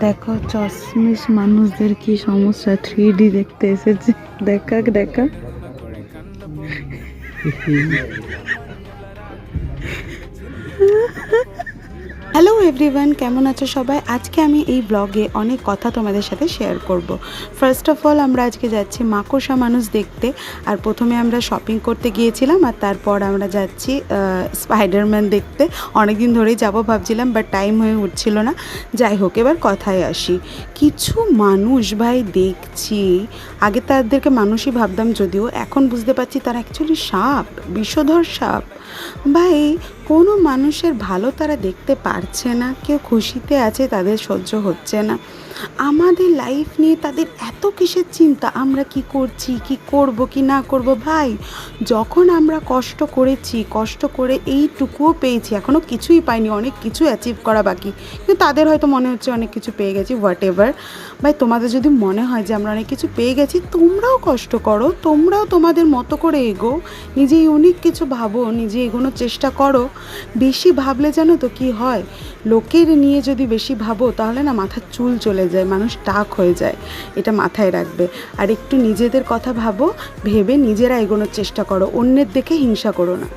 দেখো চশমিশ মানুষদের কি সমস্যা, 3D দেখতে এসেছে। দেখা দেখা হ্যালো এভরিওয়ান, কেমন আছো সবাই? আজকে আমি এই ব্লগে অনেক কথা তোমাদের সাথে শেয়ার করব। ফার্স্ট অফ অল আমরা আজকে যাচ্ছি মাকড়সা মানুষ দেখতে। আর প্রথমে আমরা শপিং করতে গিয়েছিলাম, আর তারপর আমরা যাচ্ছি স্পাইডারম্যান দেখতে। অনেক দিন ধরেই যাবো ভাবছিলাম, বাট টাইম হয়ে উঠছিল না। যাই হোক, এবার কথায় আসি। কিছু মানুষ ভাই দেখছি, আগে তাদেরকে মানুষই ভাবতাম, যদিও এখন বুঝতে পারছি তারা অ্যাকচুয়ালি সাপ, বিষধর সাপ। ভাই, কোনো মানুষের ভালো তারা দেখতে পারছে না, কেউ খুশিতে আছে তাদের সহ্য হচ্ছে না। আমাদের লাইফ নিয়ে তাদের এত কিসের চিন্তা, আমরা কি করছি, কি করব, কি না করব। ভাই, যখন আমরা কষ্ট করেছি, কষ্ট করে এইটুকুও পেয়েছি, এখনও কিছুই পাইনি, অনেক কিছু অ্যাচিভ করা বাকি, কিন্তু তাদের হয়তো মনে হচ্ছে অনেক কিছু পেয়ে গেছি, হোয়াট এভার। ভাই, তোমাদের যদি মনে হয় যে আমরা অনেক কিছু পেয়ে গেছি, তোমরাও কষ্ট করো, তোমরাও তোমাদের মতো করে এগো, নিজে ইউনিক কিছু ভাবো, নিজে এগোনোর চেষ্টা করো। বেশি ভাবলে জানো তো কি হয়, লোকের নিয়ে যদি বেশি ভাবো তাহলে না মাথার চুল চলে যায়, মানুষ টাক হয়ে যায়। এটা মাথায় রাখবে। আর একটু নিজেদের কথা ভাবো, ভেবে নিজেরা এগোনোর চেষ্টা করো, অন্যের দেখে হিংসা করো না।